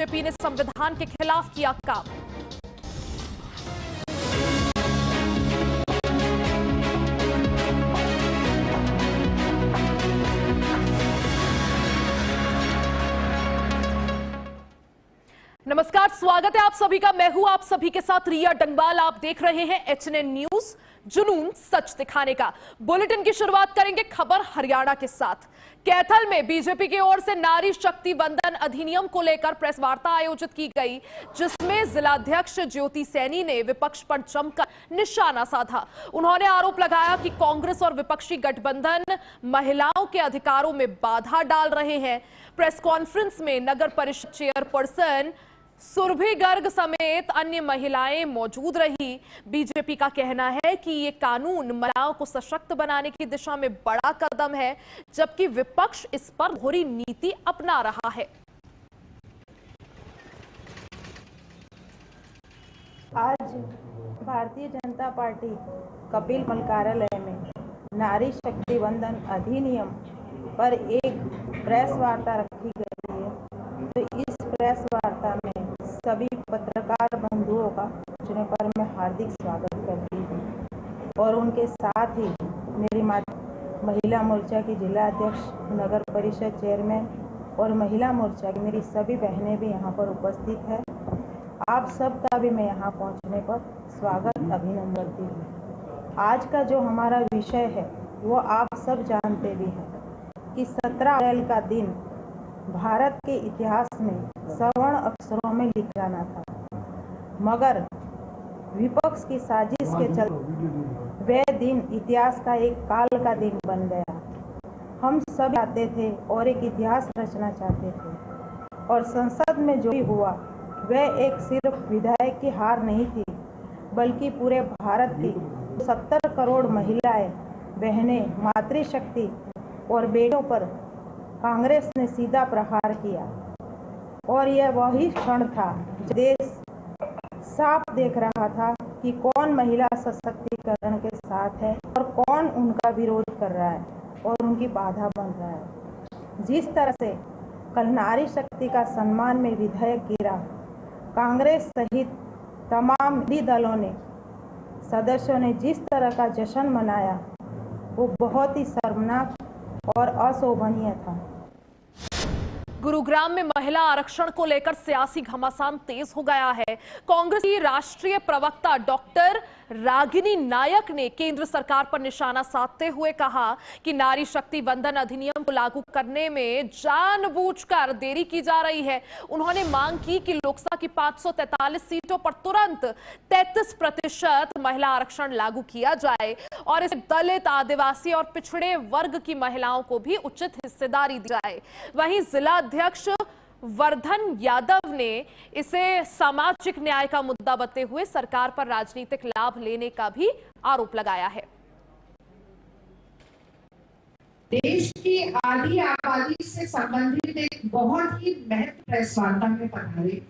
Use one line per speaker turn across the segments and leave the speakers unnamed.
BJP ने संविधान के खिलाफ किया काम। नमस्कार, स्वागत है आप सभी का। मैं हूं आप सभी के साथ रिया डंगवाल। आप देख रहे हैं HNN न्यूज, जुनून सच दिखाने का। बुलेटिन की शुरुआत करेंगे खबर हरियाणा के साथ। कैथल में बीजेपी की ओर से नारी शक्ति वंदन अधिनियम को लेकर प्रेस वार्ता आयोजित की गई, जिसमें जिलाध्यक्ष ज्योति सैनी ने विपक्ष पर जमकर निशाना साधा। उन्होंने आरोप लगाया कि कांग्रेस और विपक्षी गठबंधन महिलाओं के अधिकारों में बाधा डाल रहे हैं। प्रेस कॉन्फ्रेंस में नगर परिषद चेयरपर्सन सुरभि गर्ग समेत अन्य महिलाएं मौजूद रही। बीजेपी का कहना है कि ये कानून महिलाओं को सशक्त बनाने की दिशा में बड़ा कदम है, जबकि विपक्ष इस पर दोहरी नीति अपना रहा है।
आज भारतीय जनता पार्टी कपिल मल कार्यालय में नारी शक्ति वंदन अधिनियम पर एक प्रेस वार्ता रखी गई है। तो इस प्रेस वार्ता में सभी पत्रकार बंधुओं का चुने पर मैं हार्दिक स्वागत करती हूँ और उनके साथ ही मेरी महिला मोर्चा की जिला अध्यक्ष, नगर परिषद चेयरमैन और महिला मोर्चा की मेरी सभी बहनें भी यहाँ पर उपस्थित है। आप सबका भी मैं यहाँ पहुँचने पर स्वागत अभिनंदन करती हूँ। आज का जो हमारा विषय है वो आप सब जानते भी हैं कि 17 अप्रैल का दिन भारत के इतिहास में स्वर्ण अक्षरों में लिखा जाना था, मगर विपक्ष की साजिश के चलते वह दिन इतिहास का एक काल का दिन बन गया। हम सब चाहते थे और एक इतिहास रचना चाहते थे, और संसद में जो भी हुआ वह एक सिर्फ विधायक की हार नहीं थी, बल्कि पूरे भारत की 70 करोड़ महिलाएं, बहनें, मातृशक्ति और बेटों पर कांग्रेस ने सीधा प्रहार किया। और यह वही क्षण था जब देश साफ देख रहा था कि कौन महिला सशक्तिकरण के साथ है और कौन उनका विरोध कर रहा है और उनकी बाधा बन रहा है। जिस तरह से कल नारी शक्ति का सम्मान में विधेयक गिरा, कांग्रेस सहित तमाम विरोधी दलों ने, सदस्यों ने जिस तरह का जश्न मनाया वो बहुत ही शर्मनाक और अशोभनीय था।
गुरुग्राम में महिला आरक्षण को लेकर सियासी घमासान तेज हो गया है। कांग्रेस की राष्ट्रीय प्रवक्ता डॉक्टर रागिनी नायक ने केंद्र सरकार पर निशाना साधते हुए कहा कि नारी शक्ति वंदन अधिनियम को लागू करने में जानबूझकर देरी की जा रही है। उन्होंने मांग की कि लोकसभा की 543 सीटों पर तुरंत 33% महिला आरक्षण लागू किया जाए और इसे दलित, आदिवासी और पिछड़े वर्ग की महिलाओं को भी उचित हिस्सेदारी दी जाए। वहीं जिला अध्यक्ष वर्धन यादव ने इसे सामाजिक न्याय का मुद्दा बताते हुए सरकार पर राजनीतिक लाभ लेने का भी आरोप लगाया है।
देश की आधी आबादी से संबंधित एक बहुत ही महत्वपूर्ण प्रेस वार्ता में पधारे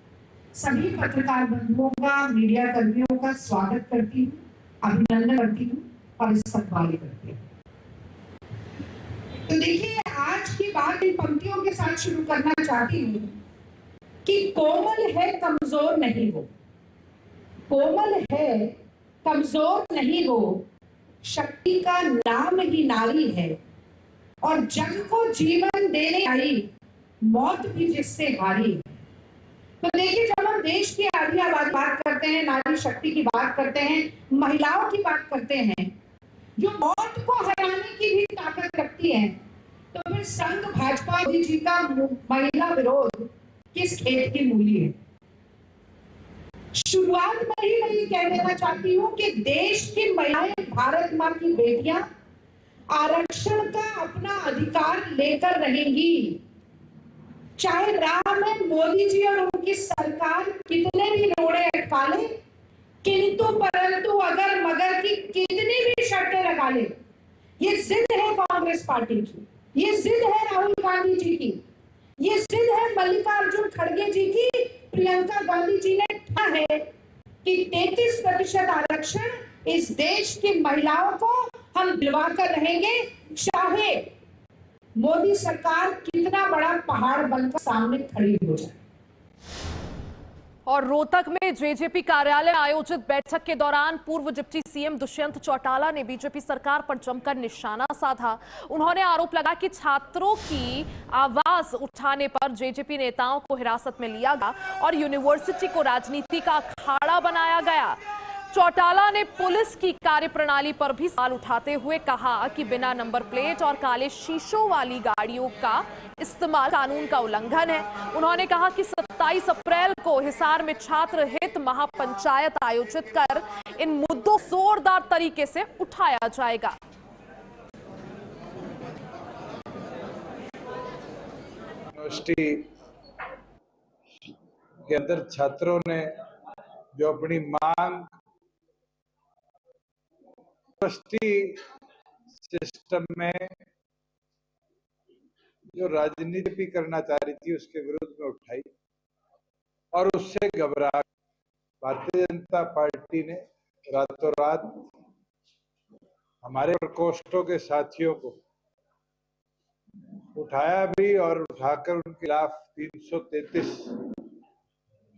सभी पत्रकार बंधुओं का, मीडिया कर्मियों का स्वागत करती हूँ, अभिनंदन करती हूँ और इस्तकबाल करती हूँ। तो देखिए, आज की बात इन पंक्तियों के साथ शुरू करना चाहती हूँ कि कोमल है कमजोर नहीं हो, कोमल है कमजोर नहीं हो, शक्ति का नाम ही नारी है और जग को जीवन देने आई मौत भी जिससे हारी। तो देखिए, जब हम देश की आधी आबादी बात करते हैं, नारी शक्ति की बात करते हैं, महिलाओं की बात करते हैं जो मौत को हराने की भी ताकत रखती है, तो फिर संघ भाजपा मोदी जी का महिला विरोध किस खेत की मूली है। शुरुआत में ही मैं ये कह देना चाहती हूँ कि देश की महिलाएं, भारत माँ की बेटियां आरक्षण का अपना अधिकार लेकर रहेंगी, चाहे राह में मोदी जी और उनकी सरकार कितने भी रोड़े अटका ले, किंतु परंतु अगर मगर की कितनी भी शर्तें लगा ले। ये जिद है कांग्रेस पार्टी की, ये जिद है राहुल गांधी जी की, ये जिद है मल्लिकार्जुन खड़गे जी की, प्रियंका गांधी जी ने कहा है कि 33% आरक्षण इस देश की महिलाओं को हम दिलवा कर रहेंगे, चाहे मोदी सरकार कितना बड़ा पहाड़ बनकर सामने खड़ी हो जाए।
और रोहतक में जेजेपी कार्यालय आयोजित बैठक के दौरान पूर्व डिप्टी सीएम दुष्यंत चौटाला ने बीजेपी सरकार पर जमकर निशाना साधा। उन्होंने आरोप लगा कि छात्रों की आवाज उठाने पर जेजेपी नेताओं को हिरासत में लिया गया और यूनिवर्सिटी को राजनीति का अखाड़ा बनाया गया। चौटाला ने पुलिस की कार्यप्रणाली पर भी सवाल उठाते हुए कहा कि बिना नंबर प्लेट और काले शीशों वाली गाड़ियों का इस्तेमाल कानून का उल्लंघन है। उन्होंने कहा कि 27 अप्रैल को हिसार में छात्र हित महापंचायत आयोजित कर इन मुद्दों जोरदार तरीके से उठाया जाएगा।
यूनिवर्सिटी के अंदर छात्रों ने जो अपनी मांग यूनिवर्सिटी सिस्टम में जो राजनीति भी करना चाह रही थी उसके विरुद्ध में उठाई और उससे घबरा भारतीय जनता पार्टी ने रातों रात हमारे प्रकोष्ठों के साथियों को उठाया भी और उठाकर उनके खिलाफ 333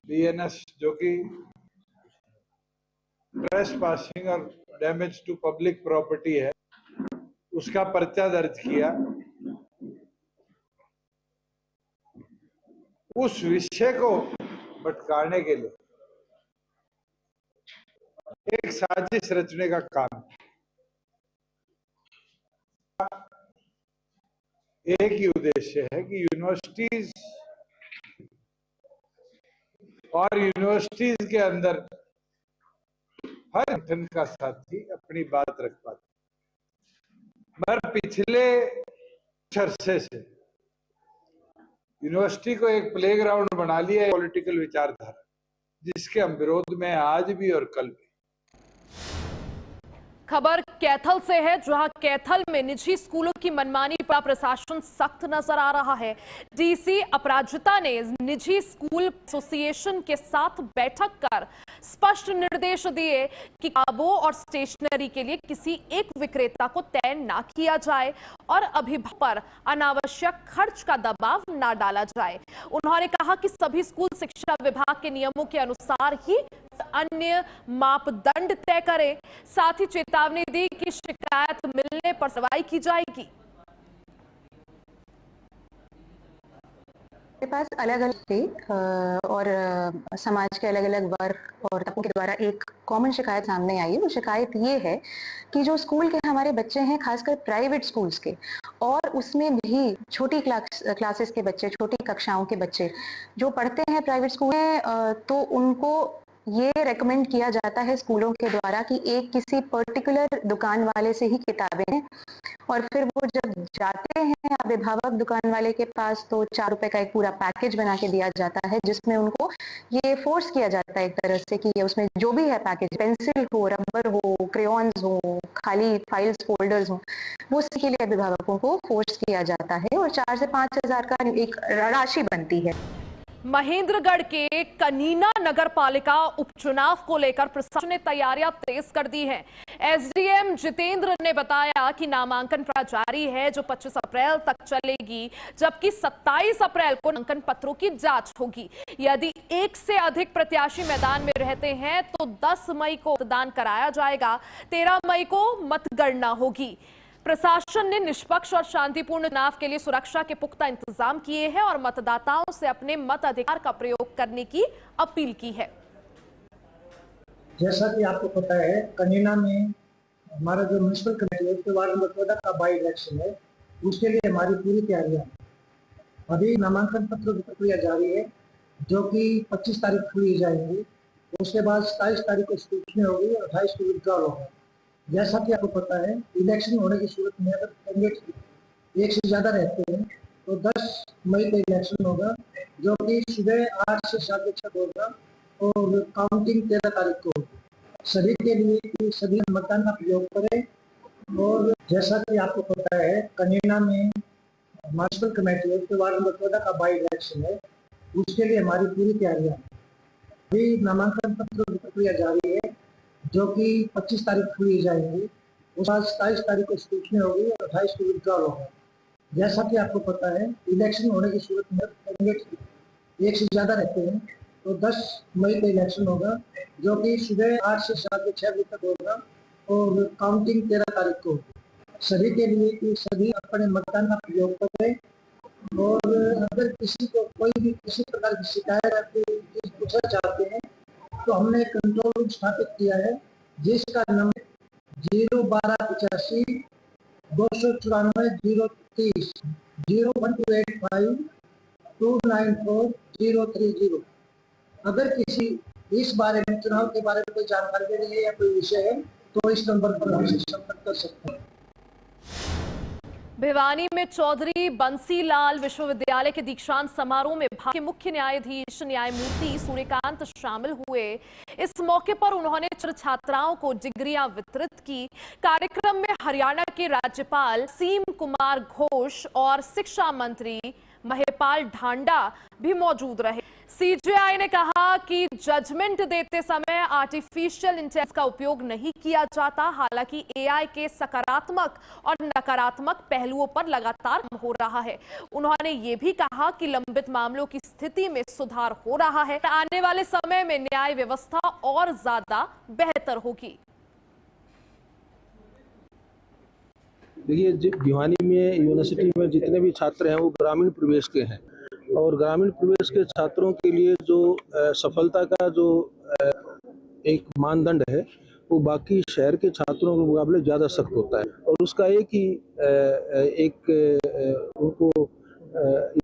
बीएनएस जो कि ट्रेस पासिंग और डैमेज टू पब्लिक प्रॉपर्टी है उसका पर्चा दर्ज किया। उस विषय को भटकाने के लिए एक साजिश रचने का काम एक ही उद्देश्य है कि यूनिवर्सिटीज और यूनिवर्सिटीज के अंदर हर संगठन का साथी अपनी बात रख पाते। मगर पिछले अरसे से यूनिवर्सिटी को एक प्लेग्राउंड बना लिया है पॉलिटिकल विचारधारा, जिसके हम विरोध में आज भी और कल भी।
खबर कैथल से है, जहां कैथल में निजी स्कूलों की मनमानी पर प्रशासन सख्त नजर आ रहा है। डीसी अपराजिता ने निजी स्कूल एसोसिएशन के साथ बैठक कर स्पष्ट निर्देश दिए कि किताबों और स्टेशनरी के लिए किसी एक विक्रेता को तय ना किया जाए और अभिभावक पर अनावश्यक खर्च का दबाव ना डाला जाए। उन्होंने कहा कि सभी स्कूल शिक्षा विभाग के नियमों के अनुसार ही अन्य मापदंड तय करे। साथ ही चेतावनी दी कि शिकायत मिलने पर कार्रवाई की जाएगी।
के पास अलग अलग थे और समाज के अलग अलग वर्ग और तबकों के द्वारा एक कॉमन शिकायत सामने आई है। वो शिकायत ये है कि जो स्कूल के हमारे बच्चे हैं, खासकर प्राइवेट स्कूल्स के, और उसमें भी छोटी क्लासेस के बच्चे, छोटी कक्षाओं के बच्चे जो पढ़ते हैं प्राइवेट स्कूल में, तो उनको ये रेकमेंड किया जाता है स्कूलों के द्वारा कि एक किसी पर्टिकुलर दुकान वाले से ही किताबें हैं, और फिर वो जब जाते हैं अभिभावक दुकान वाले के पास तो 4 रुपए का एक पूरा पैकेज बना के दिया जाता है, जिसमें उनको ये फोर्स किया जाता है एक तरह से कि उसमें जो भी है पैकेज, पेंसिल हो, रबर हो, क्रेयॉन्स हो, खाली फाइल्स फोल्डर्स हो, वो उसके लिए अभिभावकों को फोर्स किया जाता है और 4 से 5 हजार का एक राशि बनती है।
महेंद्रगढ़ के कनीना नगर पालिका उपचुनाव को लेकर प्रशासन ने तैयारियां तेज कर दी हैं। एसडीएम जितेंद्र ने बताया कि नामांकन प्रक्रिया जारी है जो 25 अप्रैल तक चलेगी, जबकि 27 अप्रैल को नामांकन पत्रों की जांच होगी। यदि एक से अधिक प्रत्याशी मैदान में रहते हैं तो 10 मई को मतदान कराया जाएगा, 13 मई को मतगणना होगी। प्रशासन ने निष्पक्ष और शांतिपूर्ण चुनाव के लिए सुरक्षा के पुख्ता इंतजाम किए हैं और मतदाताओं से अपने मताधिकार का प्रयोग करने की अपील की है।
जैसा कि आपको पता है, कनीना में हमारा जो म्युनिसिपल कमेटी है, उसके वार्ड नंबर 14 का बाई इलेक्शन है, उसके लिए हमारी पूरी तैयारियां। अभी नामांकन पत्रों की प्रक्रिया जारी है जो कि 25 तारीख खुली जाएंगी। उसके बाद 27 तारीख को स्क्रूटनी होगी और 28 को विड्रॉल होगा। जैसा कि आपको पता है, इलेक्शन होने की सूरत में अगर कैंडिडेट एक से ज्यादा रहते हैं तो 10 मई को इलेक्शन होगा, जो कि सुबह 8 से 7 बजे तक होगा और काउंटिंग 13 तारीख को होगी। सभी के लिए सभी मतदान का प्रयोग करें। और जैसा कि आपको पता है, कनीना में म्युनिसिपल कमेटी है, उसके वार्ड नंबर 14 का बाई इलेक्शन है, उसके लिए हमारी पूरी तैयारियां। अभी नामांकन पत्रों की प्रक्रिया जारी है जो कि 25 तारीख खुली जाएंगी। उसके बाद 27 तारीख को स्क्रूटनी होगी और 28 को विड्रॉल होगा। जैसा कि आपको पता है, इलेक्शन होने की सूरत में कैंडिडेट एक से ज्यादा रहते हैं तो 10 मई को इलेक्शन होगा, जो कि सुबह 8 से शाम के 6 बजे तक होगा और काउंटिंग 13 तारीख को होगी। सभी के लिए कि सभी अपने मतदान का प्रयोग करें और अगर किसी को कोई भी किसी प्रकार की शिकायत पूछना चाहते हैं तो हमने कंट्रोल रूम स्थापित किया है, जिसका नंबर 01285 294 030 01285 294 030। अगर किसी इस बारे में चुनाव के बारे में कोई जानकारी देनी है या कोई विषय है तो इस नंबर पर हमसे संपर्क कर सकते हैं।
भिवानी में चौधरी बंसीलाल विश्वविद्यालय के दीक्षांत समारोह में के मुख्य न्यायाधीश न्यायमूर्ति सूर्यकांत शामिल हुए। इस मौके पर उन्होंने छात्राओं को डिग्रियां वितरित की। कार्यक्रम में हरियाणा के राज्यपाल सीम कुमार घोष और शिक्षा मंत्री महिपाल ढांडा भी मौजूद रहे। सीजेआई ने कहा कि जजमेंट देते समय आर्टिफिशियल इंटेलिजेंस का उपयोग नहीं किया जाता। हालांकि एआई के सकारात्मक और नकारात्मक पहलुओं पर लगातार काम हो रहा है। उन्होंने ये भी कहा कि लंबित मामलों की स्थिति में सुधार हो रहा है। आने वाले समय में न्याय व्यवस्था और ज्यादा बेहतर होगी।
देखिए, भिवानी में यूनिवर्सिटी में जितने भी छात्र हैं वो ग्रामीण प्रवेश के हैं और ग्रामीण प्रवेश के छात्रों के लिए जो सफलता का जो एक मानदंड है वो बाकी शहर के छात्रों के मुकाबले ज़्यादा सख्त होता है और उसका उनको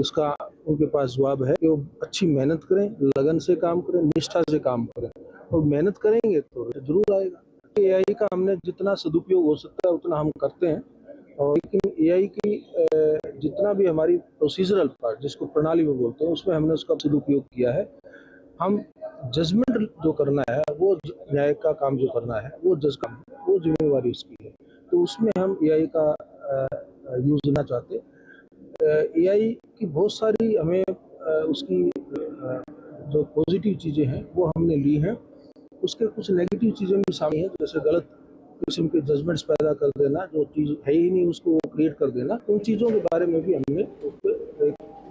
इसका उनके पास जवाब है कि वो अच्छी मेहनत करें, लगन से काम करें, निष्ठा से काम करें और मेहनत करेंगे तो जरूर आएगा। एआई का हमने जितना सदुपयोग हो सकता है उतना हम करते हैं और लेकिन एआई की जितना भी हमारी प्रोसीजरल पार्ट जिसको प्रणाली में बोलते हैं उसमें हमने उसका सदुपयोग किया है। हम जजमेंट जो करना है वो न्याय का काम जो करना है वो जज का वो जिम्मेवारी उसकी है, तो उसमें हम एआई का यूज लेना चाहते। एआई की बहुत सारी हमें उसकी जो पॉजिटिव चीज़ें हैं वो हमने ली हैं, उसके कुछ नेगेटिव चीज़ें भी शामिल हैं, जैसे गलत किस्म के जजमेंट्स पैदा कर देना, जो चीज़ है ही नहीं उसको क्रिएट कर देना। उन चीज़ों के बारे में भी हमने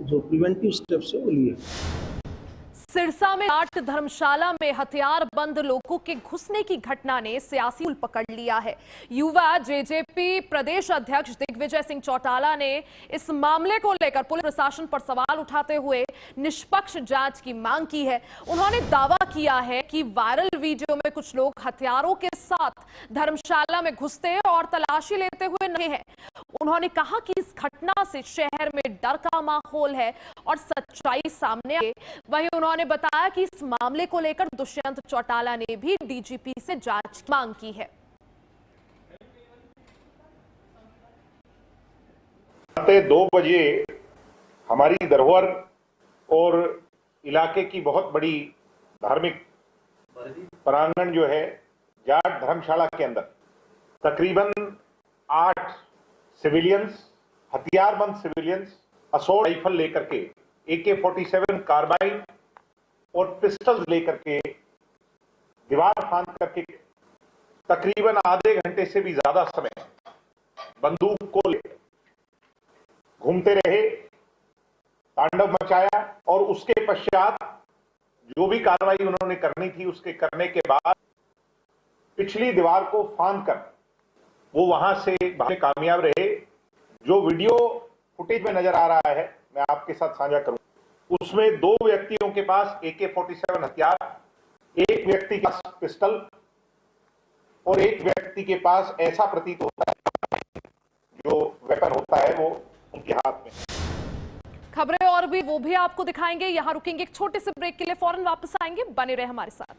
जो प्रिवेंटिव स्टेप्स है वो लिए।
सिरसा में आठ धर्मशाला में हथियारबंद लोगों के घुसने की घटना ने सियासी उल पकड़ लिया है। युवा जेजेपी प्रदेश अध्यक्ष दिग्विजय सिंह चौटाला ने इस मामले को लेकर पुलिस प्रशासन पर सवाल उठाते हुए निष्पक्ष जांच की मांग की है। उन्होंने दावा किया है कि वायरल वीडियो में कुछ लोग हथियारों के साथ धर्मशाला में घुसते और तलाशी लेते हुए नजर हैं। उन्होंने कहा कि इस घटना से शहर में डर का माहौल है और सच्चाई सामने आई। वहीं उन्होंने बताया कि इस मामले को लेकर दुष्यंत चौटाला ने भी डीजीपी से जांच की मांग की है।
2 बजे हमारी धरोहर और इलाके की बहुत बड़ी धार्मिक प्रांगण जो है जाट धर्मशाला के अंदर तकरीबन 8 सिविलियंस, हथियारबंद सिविलियंस असोल्ट राइफल लेकर के AK-47 कार्बाइन और पिस्टल्स लेकर के दीवार फांद करके तकरीबन आधे घंटे से भी ज्यादा समय बंदूक को ले घूमते रहे, तांडव मचाया और उसके पश्चात जो भी कार्रवाई उन्होंने करनी थी उसके करने के बाद पिछली दीवार को फांद कर वो वहां से भागने कामयाब रहे। जो वीडियो फुटेज में नजर आ रहा है मैं आपके साथ साझा करूं, उसमें 2 व्यक्तियों के पास AK-47 हथियार, एक व्यक्ति के पास पिस्टल और एक व्यक्ति के पास ऐसा प्रतीत होता है जो वेपन होता है वो उनके हाथ में।
खबरें और भी वो भी आपको दिखाएंगे। यहां रुकेंगे एक छोटे से ब्रेक के लिए, फौरन वापस आएंगे, बने रहे हमारे साथ।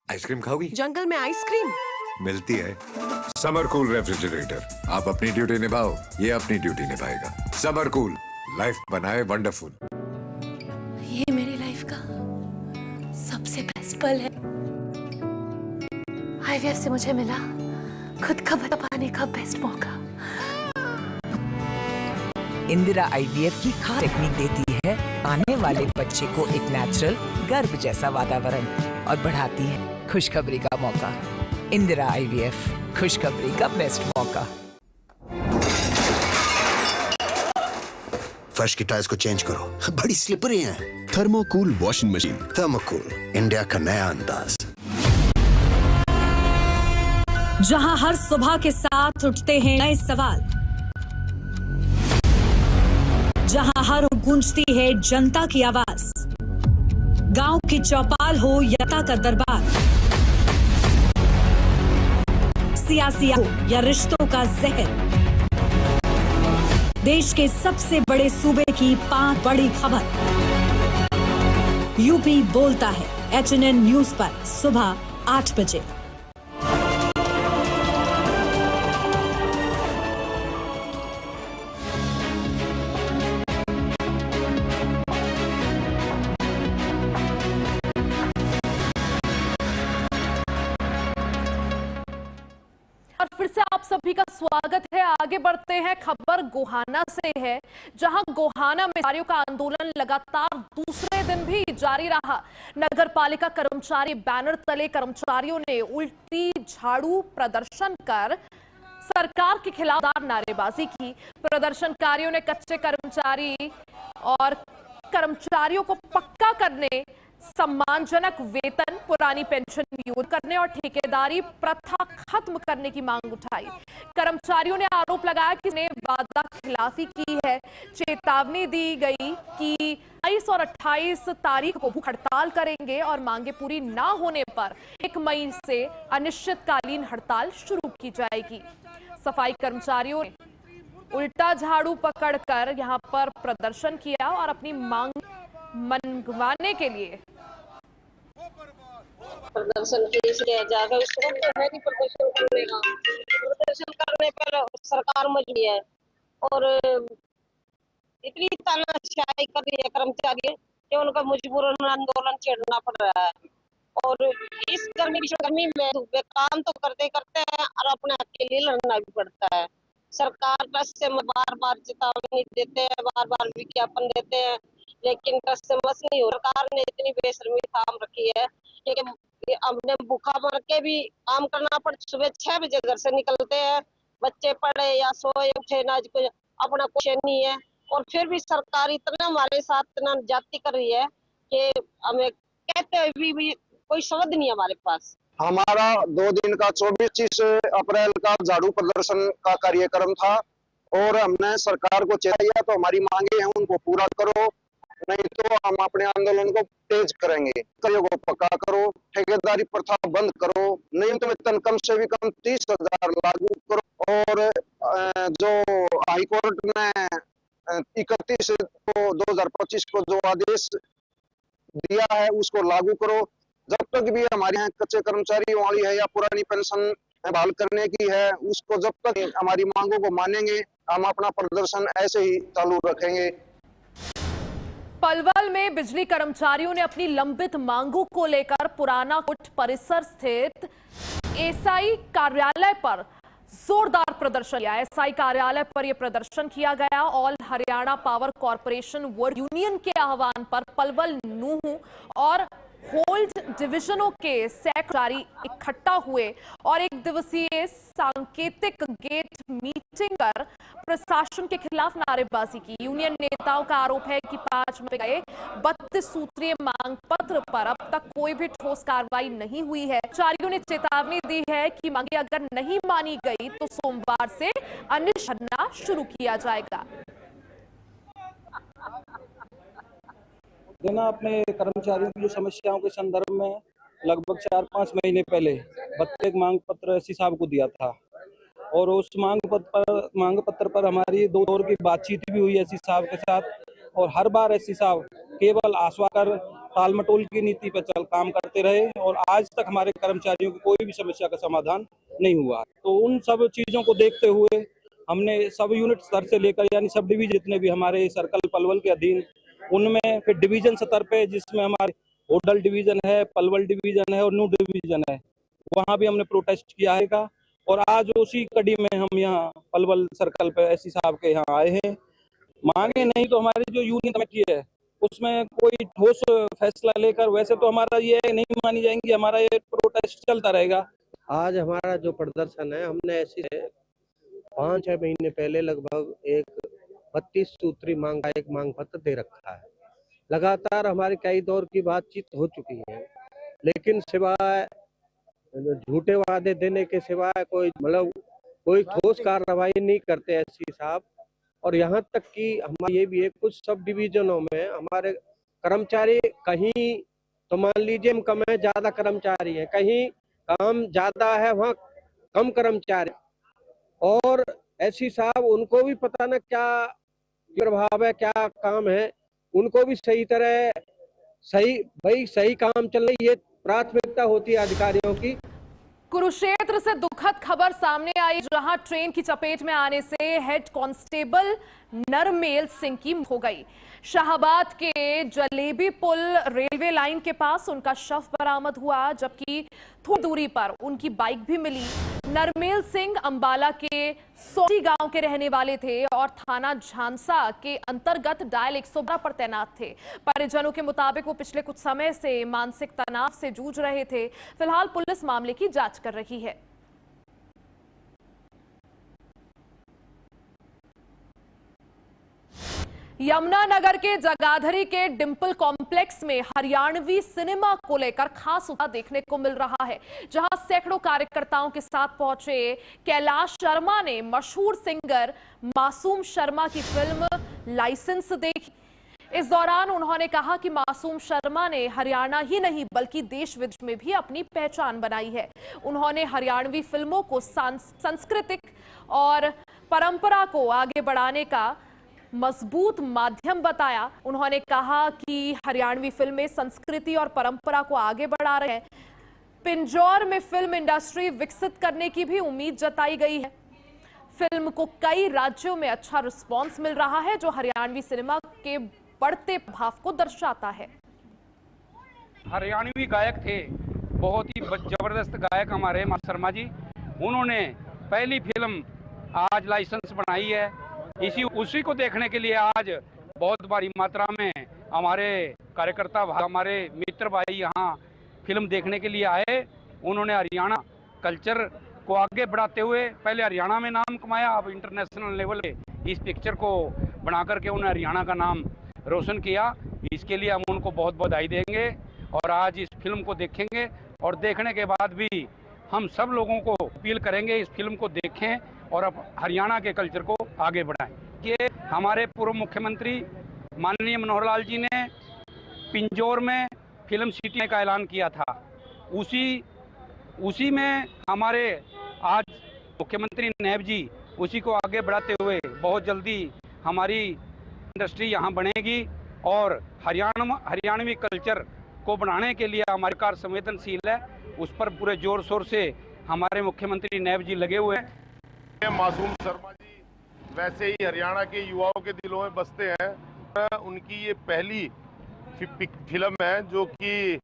आइसक्रीम खाओगी?
जंगल में आइसक्रीम
मिलती है। समर कूल रेफ्रिजरेटर, आप अपनी ड्यूटी निभाओ, ये अपनी ड्यूटी निभाएगा। समर कूल, लाइफ बनाए वंडरफुल।
ये मेरी लाइफ का सबसे बेस्ट पल है। IVF से मुझे मिला खुद का बता पाने का बेस्ट मौका।
इंदिरा IVF की खास टेक्निक देती है आने वाले बच्चे को एक नेचुरल गर्भ जैसा वातावरण और बढ़ाती है खुशखबरी का मौका। इंदिरा IVF, खुशखबरी का बेस्ट मौका।
फर्श की टाइल्स को चेंज करो, बड़ी स्लिपरी हैं। थर्मोकूल वॉशिंग मशीन। थर्मोकूल, इंडिया का नया अंदाज।
जहां हर सुबह के साथ उठते हैं नए सवाल, जहां हर गूंजती है जनता की आवाज, गांव की चौपाल हो यता का दरबार, सियासी हो या रिश्तों का जहर, देश के सबसे बड़े सूबे की 5 बड़ी खबर। यूपी बोलता है HNN न्यूज पर सुबह 8 बजे।
फिर से आप सभी का स्वागत है। आगे बढ़ते हैं, खबर गोहाना से है, जहां गोहाना में कर्मचारियों का आंदोलन लगातार दूसरे दिन भी जारी रहा। नगर पालिका कर्मचारी बैनर तले कर्मचारियों ने उल्टी झाड़ू प्रदर्शन कर सरकार के खिलाफ नारेबाजी की। प्रदर्शनकारियों ने कच्चे कर्मचारी और कर्मचारियों को पक्का करने, सम्मानजनक वेतन, पुरानी पेंशन विरोध करने और ठेकेदारी प्रथा खत्म करने की मांग उठाई। कर्मचारियों ने आरोप लगाया कि इसने वादा खिलाफी की है। चेतावनी दी गई कि 22 और 28 तारीख को भूख हड़ताल करेंगे और मांगे पूरी ना होने पर 1 मई से अनिश्चितकालीन हड़ताल शुरू की जाएगी। सफाई कर्मचारियों ने उल्टा झाड़ू पकड़कर यहां पर प्रदर्शन किया और अपनी मांग मनवाने के लिए
प्रदर्शन किया जाएगा। इस तरह तो है कि प्रदर्शन करने पर सरकार मजबूर है और इतनी तानाशाही कर रही है कर्मचारी कि उनका मजबूरन आंदोलन छेड़ना पड़ रहा है। और इस गर्मी में वे काम तो करते हैं और अपने हक के लिए लड़ना भी पड़ता है। सरकार से बार बार चेतावनी देते हैं, बार बार विज्ञापन देते हैं, लेकिन बस नहीं हो। सरकार ने इतनी बेशर्मी थाम रखी है कि हमने भूखा मर के भी काम करना पड़। सुबह 6 बजे घर से निकलते हैं, बच्चे पढ़े या सोए उठे ना, कुछ अपना कुछ नहीं है। और फिर भी सरकार इतना हमारे साथ इतना जाति कर रही है कि हमें कहते हुए भी कोई शब्द नहीं है हमारे पास।
हमारा 2 दिन का 24-25 अप्रैल का झाड़ू प्रदर्शन का कार्यक्रम था और हमने सरकार को चेताया तो हमारी मांगे हैं उनको पूरा करो, नहीं तो हम अपने आंदोलन को तेज करेंगे। कार्यों को पक्का करो, ठेकेदारी प्रथा बंद करो, नियमित वेतन कम से भी कम 30,000 लागू करो और जो हाईकोर्ट ने 31 2025 को जो आदेश दिया है उसको लागू करो। जब तक भी हमारे यहाँ कच्चे कर्मचारी वाली है या पुरानी पेंशन बहाल करने की है, उसको जब तक हमारी मांगों को मानेंगे हम अपना प्रदर्शन ऐसे ही चालू रखेंगे।
पलवल में बिजली कर्मचारियों ने अपनी लंबित मांगों को लेकर पुराना कोर्ट परिसर स्थित एसआई कार्यालय पर जोरदार प्रदर्शन किया। एसआई कार्यालय पर यह प्रदर्शन किया गया। All Haryana power corporation work union के आह्वान पर पलवल, नूह और होल्ड डिवीजनों के सेक्रेटरी इकट्ठा हुए और 1 दिवसीय सांकेतिक गेट मीटिंग कर प्रशासन के खिलाफ नारेबाजी की। यूनियन नेताओं का आरोप है कि 5 में गए 32 सूत्रीय मांग पत्र पर अब तक कोई भी ठोस कार्रवाई नहीं हुई है। कर्मचारियों ने चेतावनी दी है कि मांगे अगर नहीं मानी गई तो सोमवार से अनिश्चित धरना शुरू किया जाएगा।
देना अपने कर्मचारियों की जो समस्याओं के संदर्भ में लगभग 4-5 महीने पहले 32 मांग पत्र एससी साहब को दिया था और उस मांग पत्र पर हमारी 2 दौर की बातचीत भी हुई एससी साहब के साथ और हर बार एससी साहब केवल आश्वासन टालमटोल की नीति पर काम करते रहे और आज तक हमारे कर्मचारियों की कोई भी समस्या का समाधान नहीं हुआ। तो उन सब चीज़ों को देखते हुए हमने सब यूनिट स्तर से लेकर यानी सब डिवीजन जितने भी हमारे सर्कल पलवल के अधीन, उनमें फिर डिवीजन स्तर पे जिसमें हमारे होडल डिवीजन है, पलवल डिवीजन है और नू डिवीजन है, वहाँ भी हमने प्रोटेस्ट किया है। और आज उसी कड़ी में हम यहाँ पलवल सर्कल पे एससी साहब के यहाँ आए हैं मांगे नहीं तो हमारी जो यूनियन कमेटी है उसमें कोई ठोस फैसला लेकर, वैसे तो हमारा ये नहीं मानी जाएंगी, हमारा ये प्रोटेस्ट चलता रहेगा।
आज हमारा जो प्रदर्शन है, हमने ऐसी 5-6 महीने पहले लगभग एक 32 सूत्री मांग का एक मांग पत्र दे रखा है। लगातार हमारी कई दौर की बातचीत हो चुकी है, लेकिन सिवाय झूठे वादे देने के सिवाय कोई ठोस कार्रवाई नहीं करते एससी साहब। और यहाँ तक कि हमारा ये भी है, कुछ सब डिवीजनों में हमारे कर्मचारी कहीं तो मान लीजिए हम कम है, ज्यादा कर्मचारी है, कहीं काम ज्यादा है वहाँ कम कर्मचारी, और एससी साहब उनको भी पता न क्या प्रभाव है, क्या काम है, उनको भी सही तरह सही काम चल रही है, प्राथमिकता होती है अधिकारियों की।
कुरुक्षेत्र से दुखद खबर सामने आई, जहां ट्रेन की चपेट में आने से हेड कांस्टेबल नरमेल सिंह की मौत हो गई। शाहबाद के जलेबी पुल रेलवे लाइन के पास उनका शव बरामद हुआ, जबकि थोड़ी दूरी पर उनकी बाइक भी मिली। नरमेल सिंह अंबाला के सोटी गांव के रहने वाले थे और थाना झांसा के अंतर्गत डायल 112 पर तैनात थे। परिजनों के मुताबिक वो पिछले कुछ समय से मानसिक तनाव से जूझ रहे थे। फिलहाल पुलिस मामले की जांच कर रही है। यमुनानगर के जगाधरी के डिंपल कॉम्प्लेक्स में हरियाणवी सिनेमा को लेकर खास उत्साह देखने को मिल रहा है, जहां सैकड़ों कार्यकर्ताओं के साथ पहुंचे कैलाश शर्मा ने मशहूर सिंगर मासूम शर्मा की फिल्म लाइसेंस देखी। इस दौरान उन्होंने कहा कि मासूम शर्मा ने हरियाणा ही नहीं बल्कि देश विदेश में भी अपनी पहचान बनाई है। उन्होंने हरियाणवी फिल्मों को सांस्कृतिक और परंपरा को आगे बढ़ाने का मजबूत माध्यम बताया। उन्होंने कहा कि हरियाणवी फिल्में संस्कृति और परंपरा को आगे बढ़ा रहे हैं। पिंजौर में फिल्म इंडस्ट्री विकसित करने की भी उम्मीद जताई गई है। फिल्म को कई राज्यों में अच्छा रिस्पांस मिल रहा है, जो हरियाणवी सिनेमा के बढ़ते प्रभाव को दर्शाता है।
हरियाणवी गायक थे, बहुत ही जबरदस्त गायक हमारे मासूम शर्मा जी। उन्होंने पहली फिल्म आज लाइसेंस बनाई है। उसी को देखने के लिए आज बहुत बड़ी मात्रा में हमारे कार्यकर्ता हमारे मित्र भाई यहाँ फिल्म देखने के लिए आए। उन्होंने हरियाणा कल्चर को आगे बढ़ाते हुए पहले हरियाणा में नाम कमाया, अब इंटरनेशनल लेवल पे इस पिक्चर को बना करके उन्होंने हरियाणा का नाम रोशन किया। इसके लिए हम उनको बहुत बधाई देंगे और आज इस फिल्म को देखेंगे और देखने के बाद भी हम सब लोगों को अपील करेंगे इस फिल्म को देखें और अब हरियाणा के कल्चर को आगे बढ़ाएं। ये हमारे पूर्व मुख्यमंत्री माननीय मनोहर लाल जी ने पिंजौर में फिल्म सिटी का ऐलान किया था। उसी में हमारे आज मुख्यमंत्री नैब जी उसी को आगे बढ़ाते हुए बहुत जल्दी हमारी इंडस्ट्री यहाँ बनेगी और हरियाणवी कल्चर को बढ़ाने के लिए हमारी सरकार संवेदनशील है। उस पर पूरे जोर शोर से हमारे मुख्यमंत्री नैब जी लगे हुए हैं।
मासूम शर्मा जी वैसे ही हरियाणा के युवाओं के दिलों में बसते हैं। उनकी ये पहली फिल्म है जो कि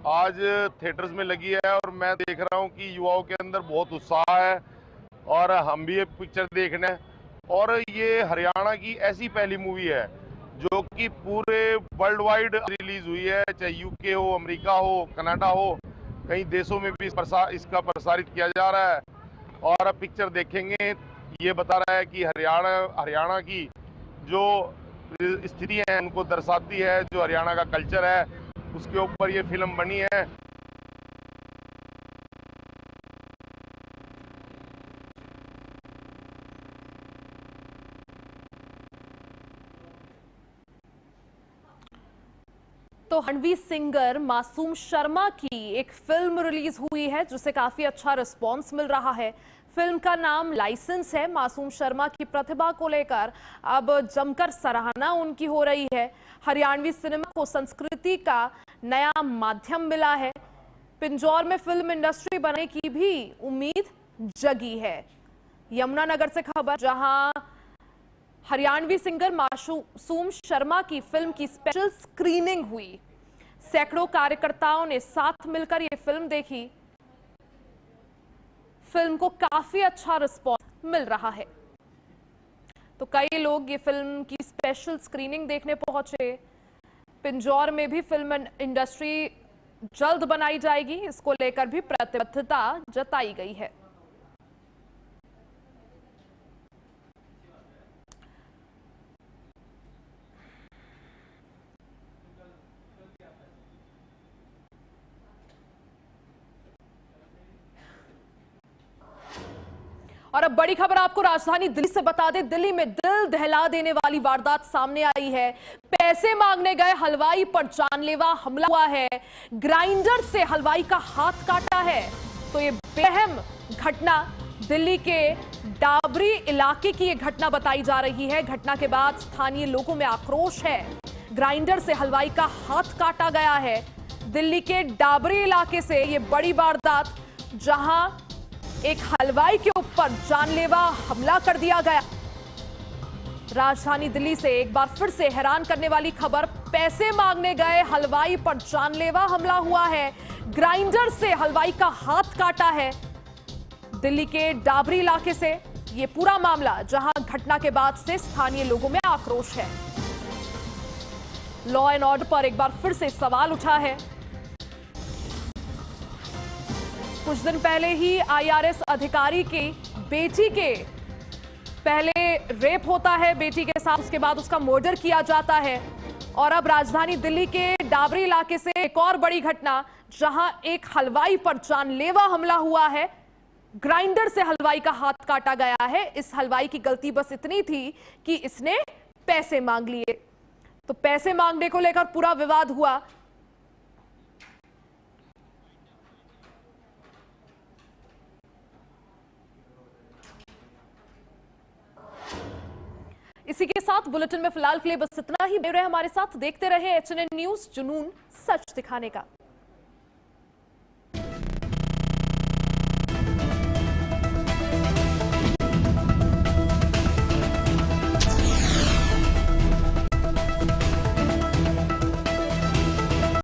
आज थिएटर्स में लगी है और मैं देख रहा हूँ कि युवाओं के अंदर बहुत उत्साह है और हम भी ये पिक्चर देखने। और ये हरियाणा की ऐसी पहली मूवी है जो कि पूरे वर्ल्ड वाइड रिलीज हुई है, चाहे यूके हो, अमेरिका हो, कनाडा हो, कई देशों में भी इसका प्रसारित किया जा रहा है। और अब पिक्चर देखेंगे, ये बता रहा है कि हरियाणा की जो स्थिति है उनको दर्शाती है, जो हरियाणा का कल्चर है उसके ऊपर ये फिल्म बनी है।
तो हरियाणवी सिंगर मासूम शर्मा की एक फिल्म रिलीज हुई है जिसे काफी अच्छा रिस्पांस मिल रहा है। फिल्म का नाम लाइसेंस है। मासूम शर्मा की प्रतिभा को लेकर अब जमकर सराहना उनकी हो रही है। हरियाणवी सिनेमा को संस्कृति का नया माध्यम मिला है। पिंजौर में फिल्म इंडस्ट्री बनने की भी उम्मीद जगी है। यमुनानगर से खबर, जहां हरियाणवी सिंगर मासूम शर्मा की फिल्म की स्पेशल स्क्रीनिंग हुई। सैकड़ों कार्यकर्ताओं ने साथ मिलकर ये फिल्म देखी। फिल्म को काफी अच्छा रिस्पॉन्स मिल रहा है। तो कई लोग ये फिल्म की स्पेशल स्क्रीनिंग देखने पहुंचे। पिंजौर में भी फिल्म इंडस्ट्री जल्द बनाई जाएगी, इसको लेकर भी प्रतिबद्धता जताई गई है। और अब बड़ी खबर आपको राजधानी दिल्ली से बता दें। दिल्ली में दिल दहला देने वाली वारदात सामने आई है। पैसे मांगने गए हलवाई पर जानलेवा हमला हुआ है। ग्राइंडर से हलवाई का हाथ काटा है। तो ये बेरहम घटना दिल्ली के डाबरी इलाके की ये घटना बताई जा रही है। घटना के बाद स्थानीय लोगों में आक्रोश है। ग्राइंडर से हलवाई का हाथ काटा गया है। दिल्ली के डाबरी इलाके से ये बड़ी वारदात, जहां एक हलवाई के ऊपर जानलेवा हमला कर दिया गया। राजधानी दिल्ली से एक बार फिर से हैरान करने वाली खबर। पैसे मांगने गए हलवाई पर जानलेवा हमला हुआ है। ग्राइंडर से हलवाई का हाथ काटा है। दिल्ली के डाबरी इलाके से ये पूरा मामला, जहां घटना के बाद से स्थानीय लोगों में आक्रोश है। लॉ एंड ऑर्डर पर एक बार फिर से सवाल उठा है। कुछ दिन पहले ही आईआरएस अधिकारी की बेटी के पहले रेप होता है बेटी के साथ, उसके बाद उसका मर्डर किया जाता है। और अब राजधानी दिल्ली के डाबरी इलाके से एक और बड़ी घटना, जहां एक हलवाई पर जानलेवा हमला हुआ है। ग्राइंडर से हलवाई का हाथ काटा गया है। इस हलवाई की गलती बस इतनी थी कि इसने पैसे मांग लिए। तो पैसे मांगने को लेकर पूरा विवाद हुआ। इसी के साथ बुलेटिन में फिलहाल के लिए बस इतना ही। बने रहे हमारे साथ, देखते रहे एचएनएन न्यूज़, जुनून सच दिखाने का।